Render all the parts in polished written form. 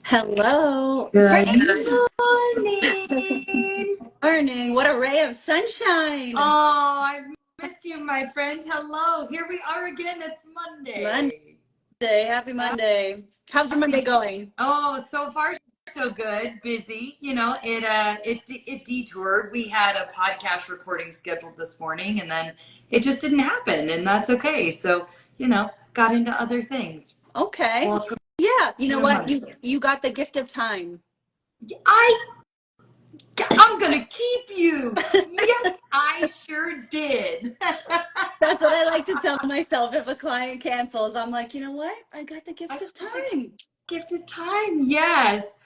Hello. Good Great morning. morning. What a ray of sunshine. Oh, I've missed you, my friend. Hello. Here we are again. It's Monday. Monday. Happy Monday. How's your Monday going? Oh, so far so good. Busy. It detoured. We had a podcast recording scheduled this morning and then it just didn't happen, and that's okay. So, got into other things. Okay. Welcome Yeah. You know to what? You Monday. you got the gift of time. I I'm gonna keep you. Yes, I sure did. That's what I like to tell myself if a client cancels. I'm like, you know what? I got the I gift of got the time. gifted time. Yes.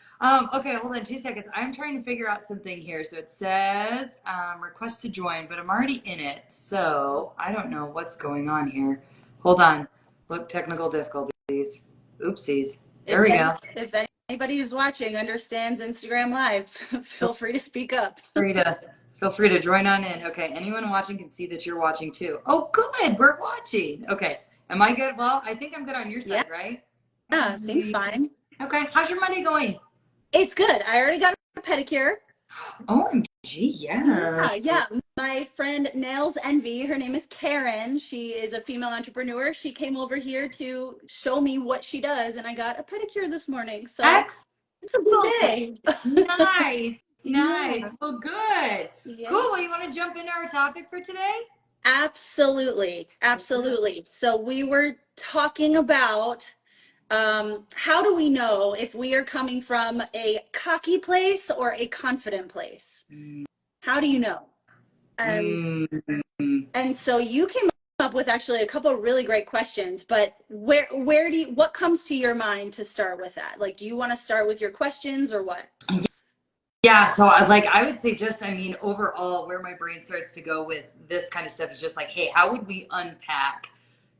Okay, hold on 2 seconds. I'm trying to figure out something here. So it says request to join, but I'm already in it. So I don't know what's going on here. Hold on. Look, technical difficulties. Oopsies. There If we any, go. if anybody who's watching understands Instagram Live, feel free to speak up. Free to Feel free to join on in. Okay, anyone watching can see that you're watching too. Oh, good. We're watching. Okay. Am I good? Well, I think I'm good on your Yeah. side, right? Yeah. Seems fine. Okay. How's your Monday going? It's good. I already got a pedicure. OMG, yeah. Yeah. My friend Nails Envy, her name is Karen. She is a female entrepreneur. She came over here to show me what she does, and I got a pedicure this morning. So it's a good Excellent. day. Nice. Yeah. Nice. Well, good. Yeah. Cool. Well, you want to jump into our topic for today? Absolutely. Absolutely. So we were talking about how do we know if we are coming from a cocky place or a confident place? How do you know? Um, Mm. And so you came up with actually a couple of really great questions, but what comes to your mind to start with that? Like, do you want to start with your questions or what? Yeah, so I would say just, I mean, overall, where my brain starts to go with this kind of stuff is just like, hey, how would we unpack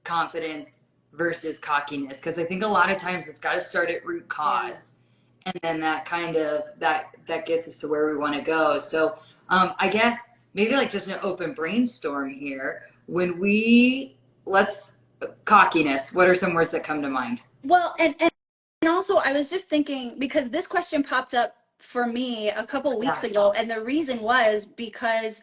confidence versus cockiness? Because I think a lot of times it's got to start at root Yeah. cause, and then that kind of that gets us to where we want to go. So I guess maybe like just an open brainstorm here. When we let's cockiness, what are some words that come to mind? Well, and also I was just thinking because this question popped up for me a couple weeks Yeah. ago, and the reason was because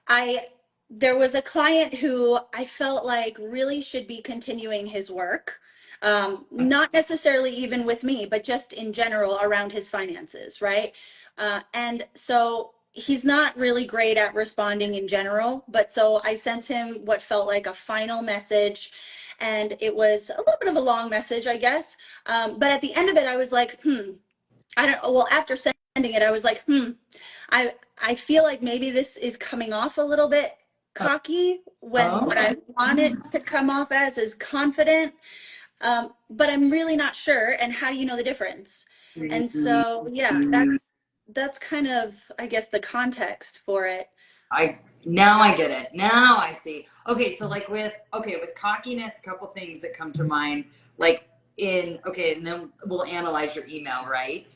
I there was a client who I felt like really should be continuing his work. Not necessarily even with me, but just in general around his finances, right? And so he's not really great at responding in general, but so I sent him what felt like a final message. And it was a little bit of a long message, I guess. But at the end of it, I was like, I don't, well, after sending it, I was like, I feel like maybe this is coming off a little bit cocky when what Oh. I want it to come off as is confident. But I'm really not sure. And how do you know the difference? And so, yeah, that's kind of, I guess, the context for it. I Now I get it. Now I see. Okay, so like with cockiness, a couple things that come to mind. Like and then we'll analyze your email, right?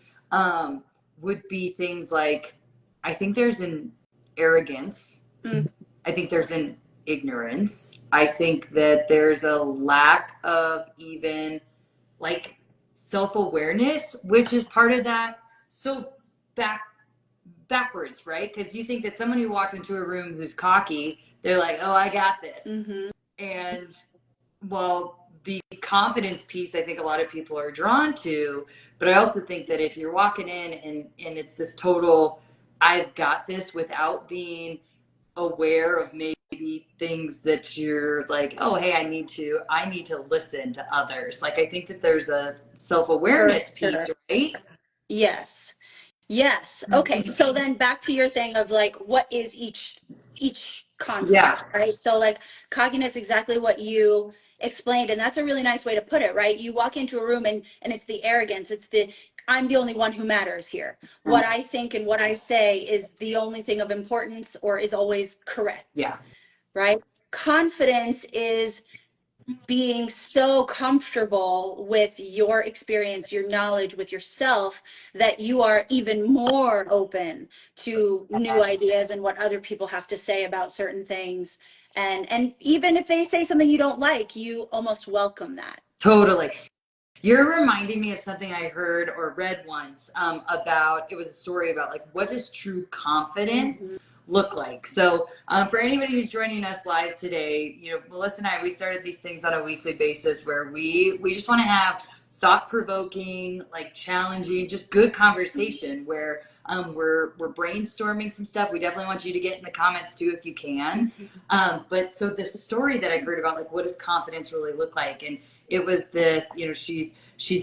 Would be things like I think there's an arrogance. Mm, I think there's an ignorance. I think that there's a lack of even like self-awareness, which is part of that. So back backwards, right? Because you think that someone who walked into a room who's cocky, they're like, "Oh, I got this," mm-hmm. and well, the confidence piece, I think a lot of people are drawn to, but I also think that if you're walking in and it's this total, "I've got this," without being aware of maybe things that you're like, "Oh, hey, I need to listen to others." Like I think that there's a For self-awareness piece, sure. right? Yes. Yes. Okay. So then back to your thing of like what is each Yeah. concept, right? So like cognitive is exactly what you explained, and that's a really nice way to put it, right? You walk into a room and it's the arrogance, it's the I'm the only one who matters here. What I think and what I say is the only thing of importance or is always correct, Yeah. right? Confidence is being so comfortable with your experience, your knowledge with yourself, that you are even more open to new ideas and what other people have to say about certain things. And even if they say something you don't like, you almost welcome that. Totally. You're reminding me of something I heard or read once about, it was a story about like, what does true confidence Mm-hmm. look like? So for anybody who's joining us live today, you know, Melissa and I, we started these things on a weekly basis where we just want to have thought-provoking, like challenging, just good conversation where we're brainstorming some stuff. We definitely want you to get in the comments too if you can. But so this story that I heard about, like, what does confidence really look like? And it was this, you know, she's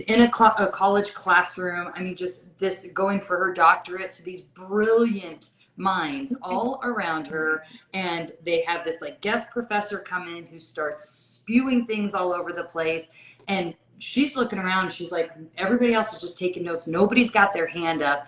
in a college classroom. I mean, just this, going for her doctorate to these brilliant minds all around her, and they have this like guest professor come in who starts spewing things all over the place, and she's looking around, she's like, everybody else is just taking notes, nobody's got their hand up,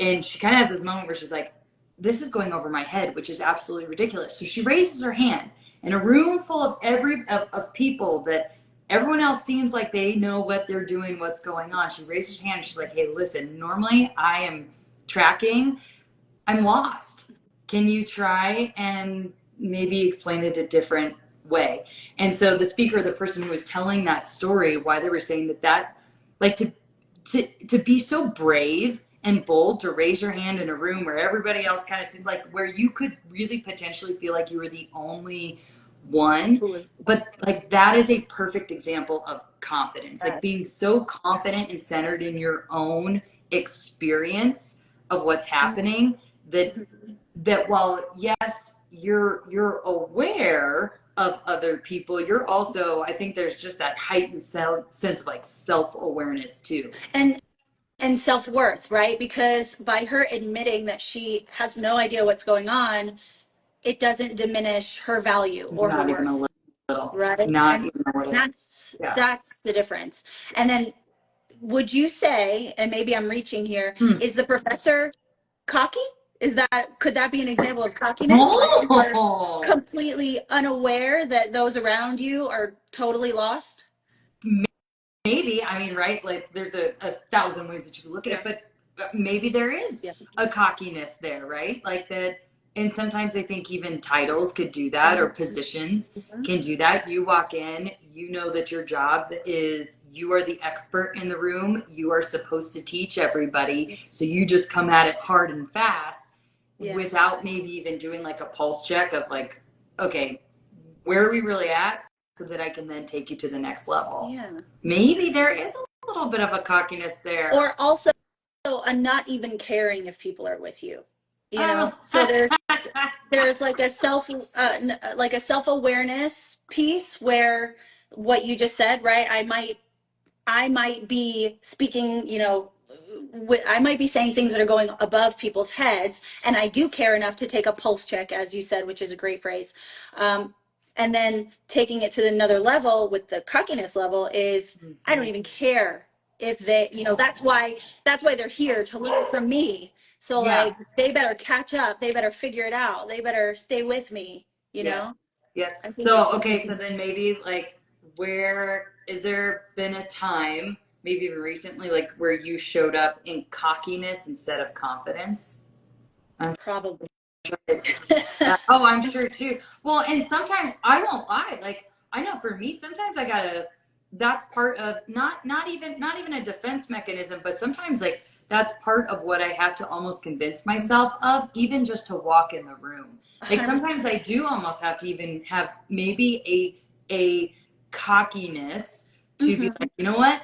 and she kind of has this moment where she's like, this is going over my head, which is absolutely ridiculous. So she raises her hand in a room full of people that everyone else seems like they know what they're doing, what's going on. She raises her hand and she's like, hey, listen, normally I am tracking, I'm lost. Can you try and maybe explain it a different way? And so the speaker, the person who was telling that story, why they were saying that like to be so brave and bold to raise your hand in a room where everybody else kind of seems like, where you could really potentially feel like you were the only one, but like that is a perfect example of confidence, like being so confident and centered in your own experience of what's happening, that while yes, you're aware of other people, you're also, I think there's just that heightened sense of like self-awareness too. And self-worth, right? Because by her admitting that she has no idea what's going on, it doesn't diminish her value or her Not even a worth, little. right? Not And even a little. that's Yeah. that's the difference. And then would you say, and maybe I'm reaching here, Hmm. is the professor cocky? Is that, could that be an example of cockiness where you are Oh, completely unaware that those around you are totally lost? maybe. I mean, right? Like, there's a thousand ways that you can look at it, but maybe there is Yeah. a cockiness there, right? Like that. And sometimes I think even titles could do that, or Mhm. positions can do that. You walk in, you know that your job is, you are the expert in the room. You are supposed to teach everybody. So you just come at it hard and fast Yeah. without maybe even doing like a pulse check of like, okay, where are we really at, so that I can then take you to the next level. Yeah. Maybe there is a little bit of a cockiness there. Or also a not even caring if people are with you, you know? Oh. So there's like a like a self-awareness piece where what you just said, right? I might be speaking, you know, I might be saying things that are going above people's heads, and I do care enough to take a pulse check, as you said, which is a great phrase. And then taking it to another level with the cockiness level is, I don't even care if they, you know, that's why they're here, to learn from me. So Yeah. like they better catch up, they better figure it out, they better stay with me, you Yes. know? Yes. I think So, okay. So then maybe like, where is there been a time, maybe even recently, like where you showed up in cockiness instead of confidence? I'm probably. sure. Oh, I'm sure too. Well, and sometimes I won't lie. Like, I know for me, sometimes I gotta. That's part of, not even a defense mechanism, but sometimes like that's part of what I have to almost convince myself of, even just to walk in the room. Like 100%. sometimes I do almost have to even have maybe a cockiness to be Mhm. like, you know what,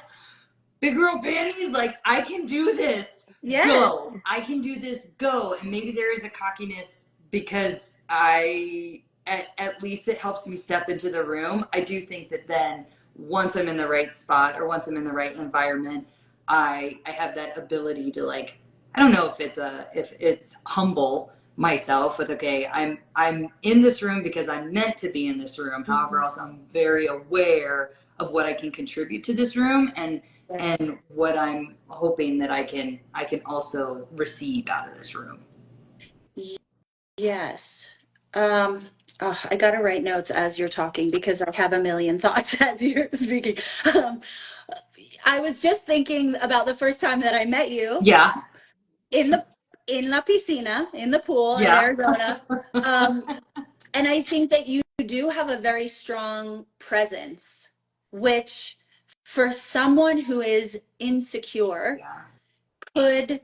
big girl panties, like I can do this. Yes. Go. I can do this. Go. And maybe there is a cockiness because I, at least it helps me step into the room. I do think that then once I'm in the right spot, or once I'm in the right environment, I have that ability to like, I don't know if it's humble myself with, okay, I'm in this room because I'm meant to be in this room. However, Mhm. also I'm very aware of what I can contribute to this room, Yes. and what I'm hoping that I can also receive out of this room. Yes. I gotta write notes as you're talking because I have a million thoughts as you're speaking. Um, I was just thinking about the first time that I met you Yeah, in the in La Piscina, in the pool in yeah. Arizona. Um, and I think that you do have a very strong presence, which for someone who is insecure could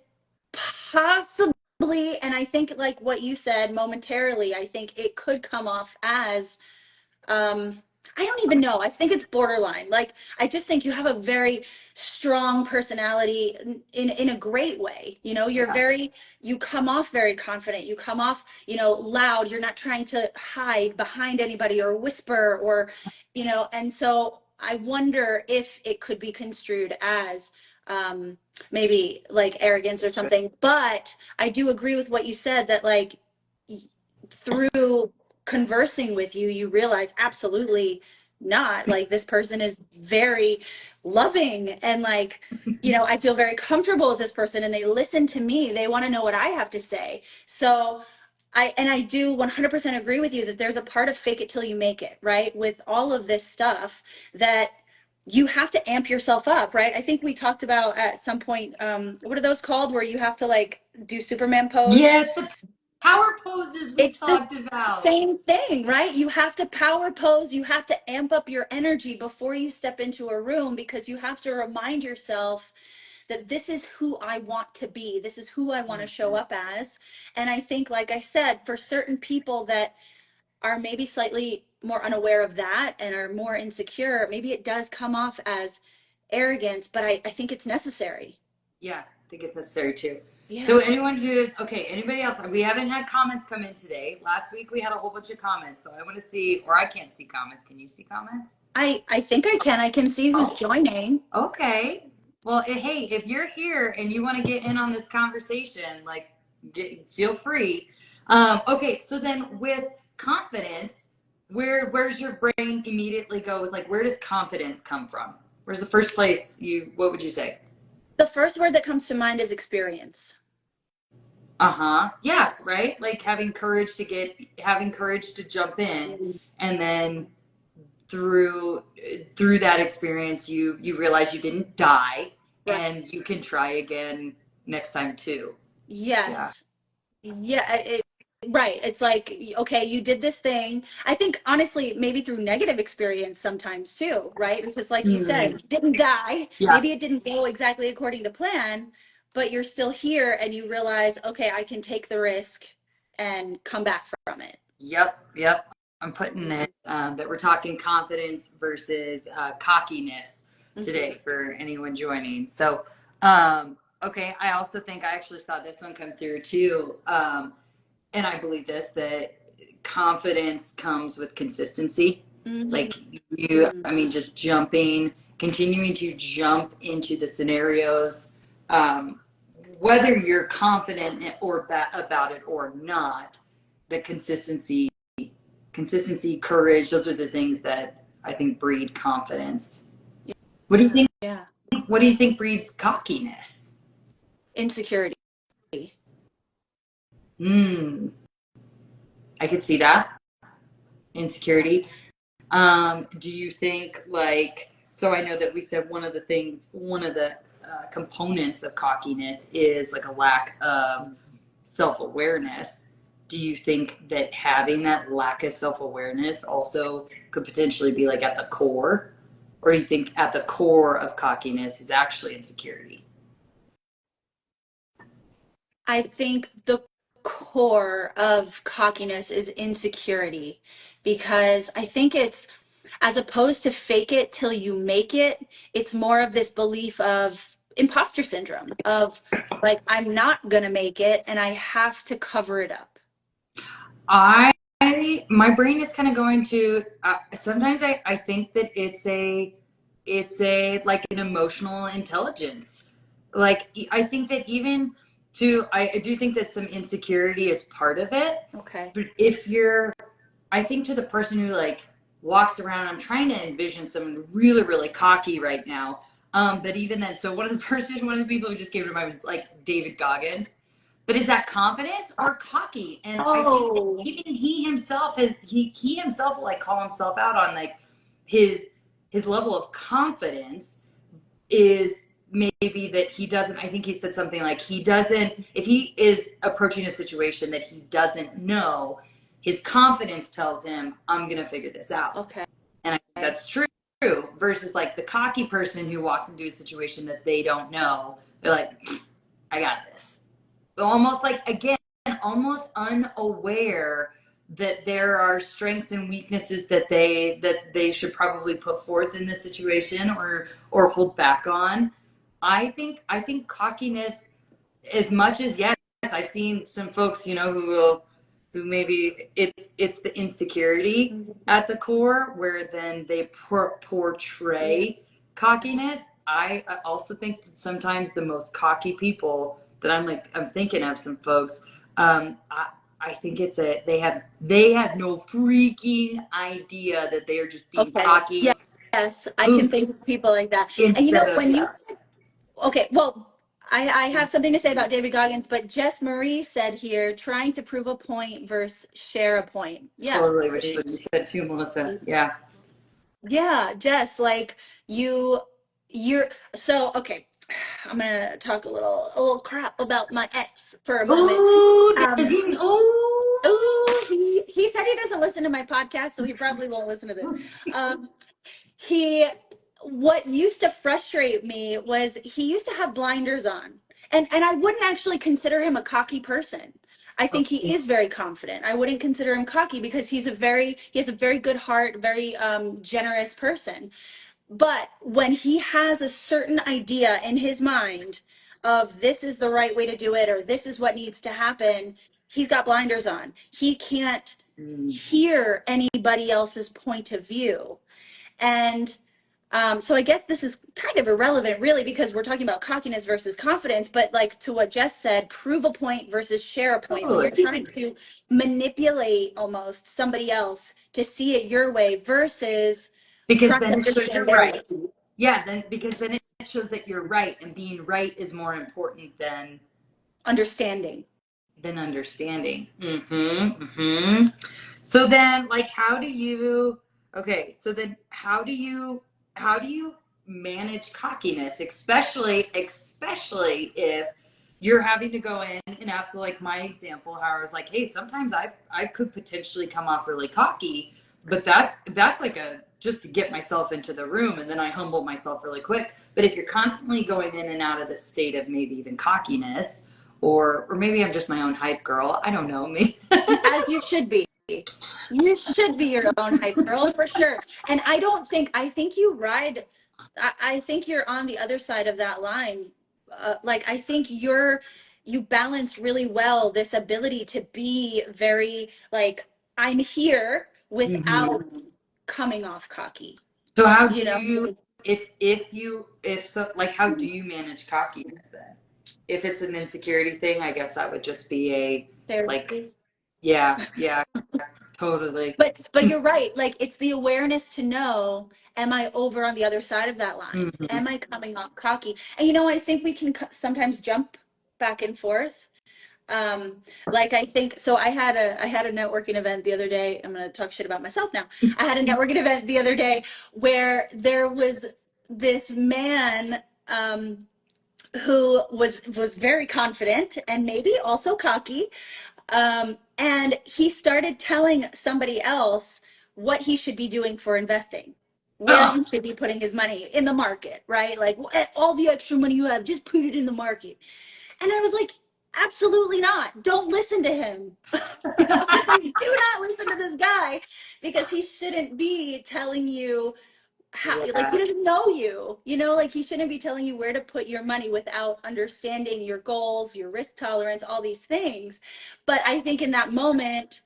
possibly, and I think like what you said momentarily, I think it could come off as I don't even know. I think it's borderline. Like I just think you have a very strong personality in a great way. You know, you're very you come off very confident. You come off, you know, loud. You're not trying to hide behind anybody or whisper or, you know, and so I wonder if it could be construed as maybe like arrogance or something. But I do agree with what you said that like through conversing with you, you realize absolutely not. Like this person is very loving and like, you know, I feel very comfortable with this person and they listen to me. They want to know what I have to say. So I do 100% agree with you that there's a part of fake it till you make it, right? With all of this stuff that you have to amp yourself up, right? I think we talked about at some point, what are those called where you have to like do Superman pose? Yes, the power poses we It's the talked about. same thing, right? You have to power pose, you have to amp up your energy before you step into a room because you have to remind yourself that this is who I want to be. This is who I want to show up as. And I think, like I said, for certain people that are maybe slightly more unaware of that and are more insecure, maybe it does come off as arrogance, but I think it's necessary. Yeah, I think it's necessary too. So Yeah. anyone who's okay, anybody else? We haven't had comments come in today. Last week we had a whole bunch of comments, so I want to see, or I can't see comments. Can you see comments? I think I can. I can see who's Oh, joining. okay. Well, hey, if you're here and you want to get in on this conversation, like, feel free. Okay, so then with confidence, where's your brain immediately go with like where does confidence come from? Where's the first place you? What would you say? The first word that comes to mind is experience. Uh-huh. Yes, right? Like having courage to jump in, and then through that experience you realize you didn't die and Right. you can try again next time too. Yeah. Yes. Yeah, right. It's like, okay, you did this thing. I think honestly, maybe through negative experience sometimes too, right? Because like you said, Mm, you didn't die. yeah. Maybe it didn't go exactly according to plan, but you're still here and you realize, okay, I can take the risk and come back from it. Yep. I'm putting it that we're talking confidence versus cockiness Mhm. today for anyone joining. So okay, I also think I actually saw this one come through too. And I believe this, that confidence comes with consistency. Mhm. Like I mean, just continuing to jump into the scenarios, um, whether you're confident about it or not, the consistency, courage, those are the things that I think breed confidence. What do you think? Yeah. What do you think breeds cockiness? Insecurity. Hmm. I could see that. Insecurity. Do you think like so? I know that we said one of the components of cockiness is like a lack of self awareness. Do you think that having that lack of self awareness also could potentially be like at the core, or do you think at the core of cockiness is actually insecurity? I think the core of cockiness is insecurity because I think it's as opposed to fake it till you make it, it's more of this belief of imposter syndrome of like, I'm not gonna make it and I have to cover it up. I my brain is kind of going to sometimes I think that it's a like an emotional intelligence. Like I think that even I do think that some insecurity is part of it. Okay. But if you're I think to the person who like walks around, I'm trying to envision someone really, really cocky right now. But even then, so one of the people who just came to mind was like David Goggins. But is that confidence or cocky? And I think that Oh, even he himself will like call himself out on like his his level of confidence is maybe that he doesn't I think he said something like he doesn't if he is approaching a situation that he doesn't know, his confidence tells him I'm gonna figure this out. okay. And I think that's true. versus like the cocky person who walks into a situation that they don't know. They're like, I got this. Almost like, again, almost unaware that there are strengths and weaknesses that they should probably put forth in this situation or hold back on. I think cockiness, as much as, yes, I've seen some folks, who maybe it's the insecurity at the core where then they portray cockiness. I also think that sometimes the most cocky people that I'm thinking of some folks, I think they have no freaking idea that they are just being Okay. cocky Yes, I can think of boots people like that. And instead of, when you yeah, said, okay, well, I have something to say about David Goggins, but Jess Marie said here, trying to prove a point versus share a point. Yeah. totally, which is what you said too, Melissa. Yeah. Yeah, Jess, like you you're so okay. I'm gonna talk a little crap about my ex for a moment. Oh, does Um, he? Oh. oh, he said he doesn't listen to my podcast, so he probably won't listen to this. Um, he what used to frustrate me was he used to have blinders on. And I wouldn't actually consider him a cocky person. I think he is very confident. I wouldn't consider him cocky because he has a very good heart, very generous person. But when he has a certain idea in his mind of this is the right way to do it or this is what needs to happen, he's got blinders on. He can't hear anybody else's point of view. And so I guess this is kind of irrelevant, really, because we're talking about cockiness versus confidence. But like to what Jess said, prove a point versus share a point. When you're Totally. trying to manipulate almost somebody else to see it your way versus Because trying to then it shows you're understand their way. right. Yeah, then because then it shows that you're right, and being right is more important Understanding. than understanding. Mm-hmm. Mm-hmm. So then, like, how do you? Okay, so then how do you manage cockiness, especially if you're having to go in and out. So like my example, how I was like, hey, sometimes I could potentially come off really cocky, but that's like a just to get myself into the room, and then I humble myself really quick. But if you're constantly going in and out of this state of maybe even cockiness, or maybe I'm just my own hype girl, I don't know me. As you should be. You should be your own hype girl for sure. And I think you ride, I think you're on the other side of that line. Like, I think you balance really well this ability to be very, like, I'm here Mhm. without coming off cocky, So how you do know? you, if so, like, how do you manage cockiness then? If it's an insecurity thing, I guess that would just be a, like, Therapy. yeah, yeah, totally. But you're right. Like it's the awareness to know, am I over on the other side of that line? Mhm. Am I coming off cocky? And I think we can sometimes jump back and forth. Like I think so I had a networking event the other day. I'm going to talk shit about myself now. I had a networking event the other day where there was this man who was very confident and maybe also cocky, and he started telling somebody else what he should be doing for investing, where Oh, he should be putting his money in the market, right? Like all the extra money you have, just put it in the market. And I was like, absolutely not. Don't listen to him. Like, do not listen to this guy because he shouldn't be telling you how, like he yeah, doesn't know you, like he shouldn't be telling you where to put your money without understanding your goals, your risk tolerance, all these things. But I think in that moment,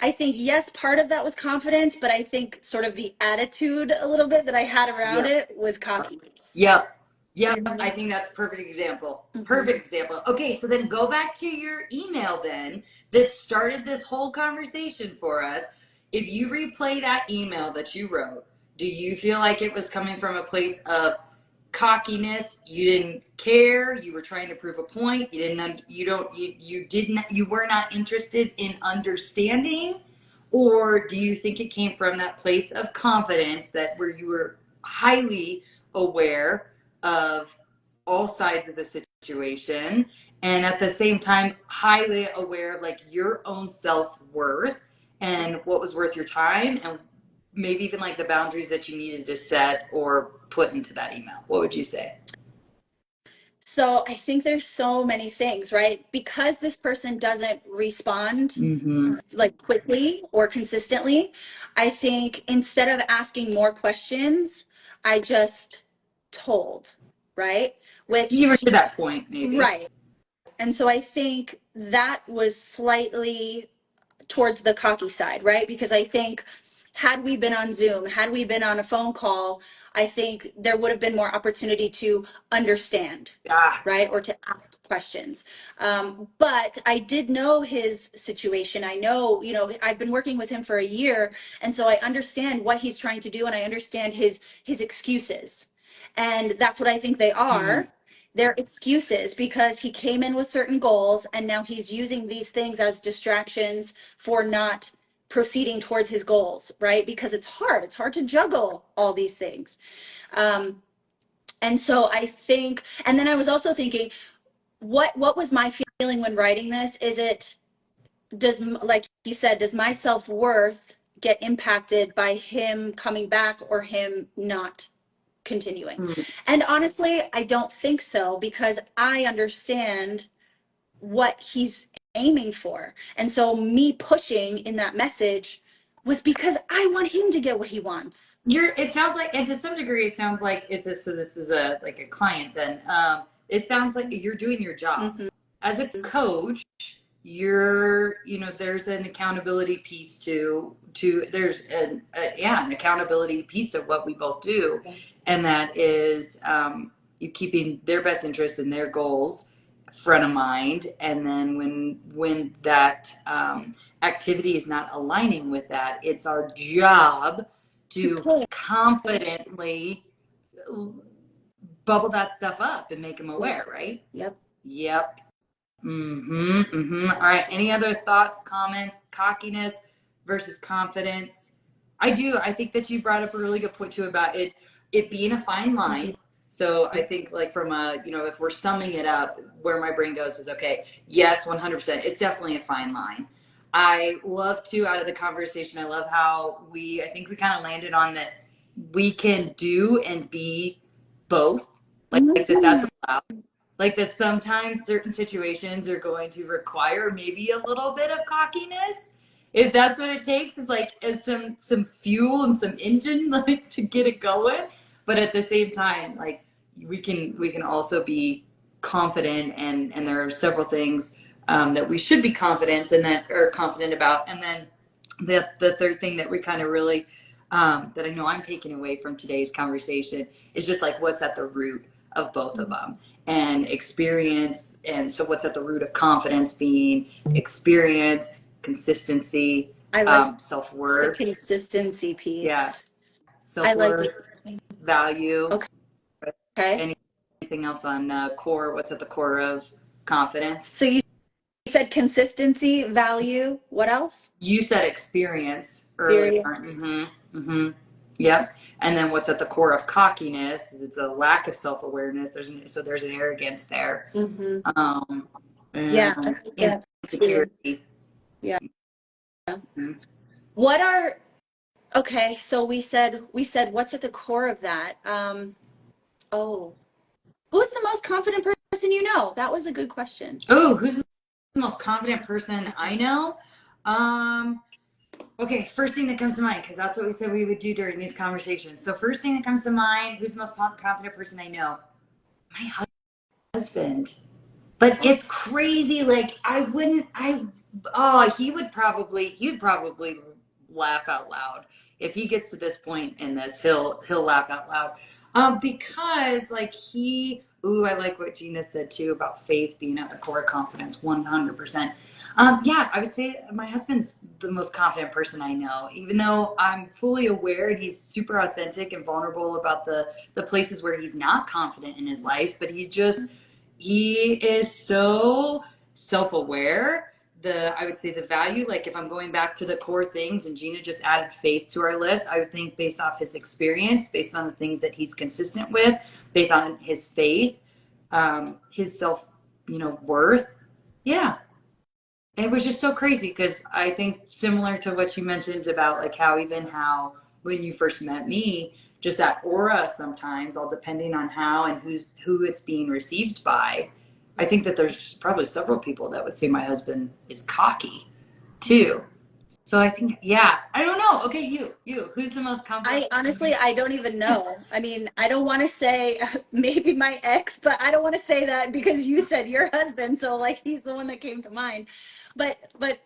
I think yes, part of that was confidence, but I think sort of the attitude a little bit that I had around yeah. it was cockiness. Yep. Yep. You I know? think that's a perfect example. Mhm. Perfect example. Okay, so then go back to your email then that started this whole conversation for us. If you replay that email that you wrote, do you feel like it was coming from a place of cockiness? You didn't care, you were trying to prove a point, you were not interested in understanding? Or do you think it came from that place of confidence that where you were highly aware of all sides of the situation, and at the same time highly aware of like your own self-worth and what was worth your time and maybe even like the boundaries that you needed to set or put into that email? What would you say? So I think there's so many things, right? Because this person doesn't respond like quickly or consistently, I think instead of asking more questions, I just told, right? Which, Even to that point, maybe. right. And so I think that was slightly towards the cocky side, right? Because I think had we been on Zoom, had we been on a phone call, I think there would have been more opportunity to understand, Ah, right? Or to ask questions. But I did know his situation. I know, I've been working with him for a year. And so I understand what he's trying to do and I understand his excuses. And that's what I think they are. They're excuses because he came in with certain goals and now he's using these things as distractions for not proceeding towards his goals, right? Because it's hard. It's hard to juggle all these things. And so I think, and then I was also thinking, what was my feeling when writing this? Is it, like you said, does my self-worth get impacted by him coming back or him not continuing? And honestly, I don't think so because I understand what he's aiming for. And so me pushing in that message was because I want him to get what he wants. It sounds like, and to some degree, it sounds like if this is a like a client, then it sounds like you're doing your job as a coach. There's an accountability piece there's an accountability piece to what we both do, and that is you keeping their best interests and their goals front of mind, and then when that activity is not aligning with that, it's our job to confidently bubble that stuff up and make them aware, right? Yep. All right. Any other thoughts, comments? Cockiness versus confidence. I think that you brought up a really good point too about it being a fine line. So I think like from if we're summing it up, where my brain goes is, okay, yes, 100%. It's definitely a fine line. I love to, out of the conversation, I love how I think we kind of landed on that we can do and be both. Like that's allowed. Like that sometimes certain situations are going to require maybe a little bit of cockiness. If that's what it takes, is like as some fuel and some engine like to get it going. But at the same time, like we can also be confident, and there are several things that we should be confident and that are confident about. And then the third thing that we kind of really that I know I'm taking away from today's conversation is just like what's at the root of both of them, and experience. And so what's at the root of confidence being experience, consistency, I like self-worth. the consistency piece. Yeah. I like Self-worth, value. Okay. Anything else on core? What's at the core of confidence? So you said consistency, value. What else? You said experience earlier. Yep. And then what's at the core of cockiness is it's a lack of self-awareness. There's an arrogance there. Yeah. Insecurity. Yeah. What are, okay, so we said what's at the core of that? Who's the most confident person you know? That was a good question. Oh, who's the most confident person I know? Okay, first thing that comes to mind, because that's what we said we would do during these conversations. So first thing that comes to mind, who's the most confident person I know? My husband. But it's crazy. Like he would probably laugh out loud. If he gets to this point in this, he'll laugh out loud. Because like I like what Gina said too about faith being at the core of confidence, 100%. Yeah, I would say my husband's the most confident person I know, even though I'm fully aware and he's super authentic and vulnerable about the places where he's not confident in his life, but he is so self-aware. I would say the value, like if I'm going back to the core things, and Gina just added faith to our list, I would think based off his experience, based on the things that he's consistent with, based on his faith, his self, worth. Yeah. It was just so crazy because I think similar to what you mentioned about like how when you first met me, just that aura sometimes, all depending on how and who it's being received by. I think that there's probably several people that would say my husband is cocky too. So I think, yeah, I don't know. Okay, who's the most confident? I don't even know. I mean, I don't want to say maybe my ex, but I don't want to say that because you said your husband, so like he's the one that came to mind. But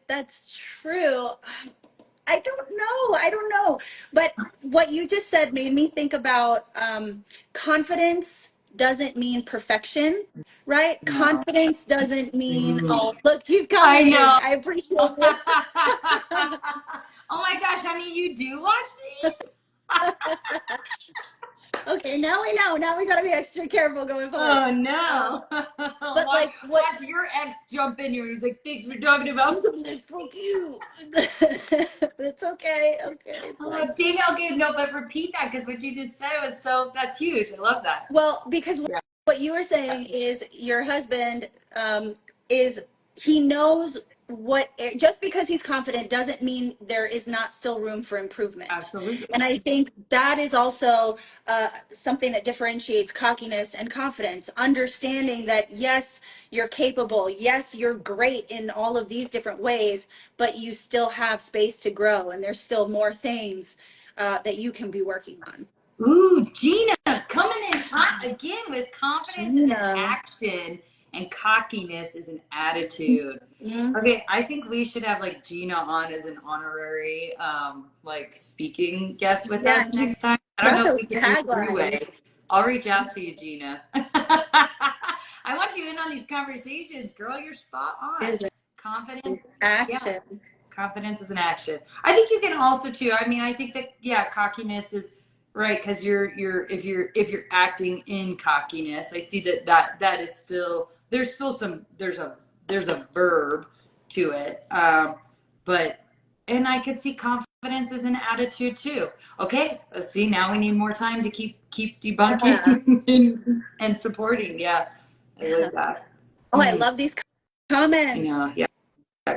that's true. I don't know. I don't know. But what you just said made me think about confidence doesn't mean perfection, right? No. Confidence doesn't mean, Mm. oh, look, he's I commenting. know. I appreciate Oh this. my gosh, honey, you do watch these? Okay, now we know. Now we got to be extra careful going forward. Oh Um, no. but watch, like what watch your ex jump in here. He's like, thanks for talking about. I'm like, fuck you. It's okay. Okay, it's I'm fine. like, dang it, okay, no, but repeat that because what you just said was that's huge. I love that. Well, because Yeah, what you were saying is your husband is he knows just because he's confident doesn't mean there is not still room for improvement. absolutely. And I think that is also something that differentiates cockiness and confidence, understanding that yes, you're capable, yes, you're great in all of these different ways, but you still have space to grow and there's still more things that you can be working on. Ooh, Gina coming in hot again with confidence is an Gina. action and cockiness is an attitude. Mhm. Okay, I think we should have like Gina on as an honorary like speaking guest with Yeah, us she's next time. I don't got know if those we could do taglines. three-way. I'll reach out to you, Gina. I want you in on these conversations, girl. You're spot on. Is Confidence, yeah. action. Confidence is an action. I think you can also too. I mean, I think that yeah, cockiness is right because if you're acting in cockiness, I see that is still there's still some there's a verb to it, but and I could see confidence as an attitude too. Okay, let's see. Now we need more time to keep Yeah. debunking and supporting. Yeah, I like that. Oh, I love these I comments. know. Yeah.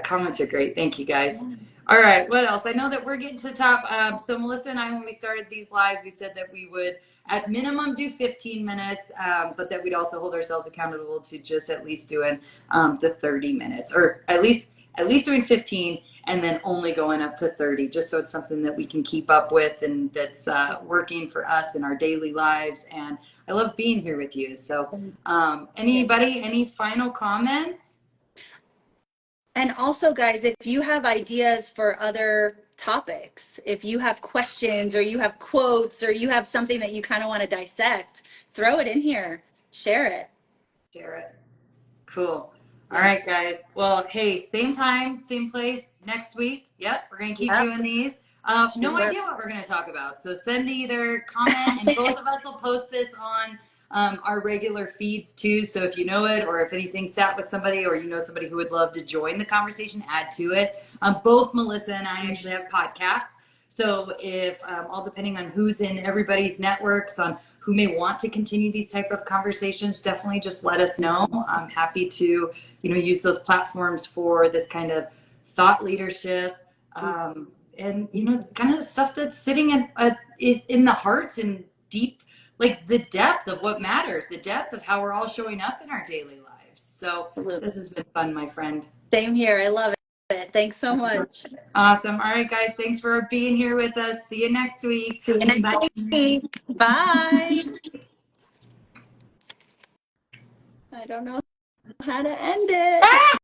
Comments are great. Thank you guys. All right, what else? I know that we're getting to the top. So Melissa and I, when we started these lives, we said that we would at minimum do 15 minutes, but that we'd also hold ourselves accountable to just at least doing the 30 minutes, or at least doing 15, and then only going up to 30, just so it's something that we can keep up with and that's working for us in our daily lives. And I love being here with you. So, anybody, any final comments? And also, guys, if you have ideas for other topics, if you have questions or you have quotes or you have something that you kind of want to dissect, throw it in here. Share it. Share it. Cool. All Yeah. right, guys. Well, hey, same time, same place next week. Yep, we're going to keep Yep. doing these. No Sure. idea what we're going to talk about. So send either comment, and both of us will post this on our regular feeds too. So if you know it, or if anything sat with somebody, or you know somebody who would love to join the conversation, add to it. Both Melissa and I actually have podcasts. So if all depending on who's in everybody's networks on who may want to continue these type of conversations, definitely just let us know. I'm happy to, use those platforms for this kind of thought leadership, and kind of the stuff that's sitting in the hearts and deep, like the depth of what matters, the depth of how we're all showing up in our daily lives. So Absolutely. this has been fun, my friend. Same here. I love it. Thanks so much. Awesome. All right, guys. Thanks for being here with us. See you next week. See you next Bye. week. Bye. I don't know how to end it.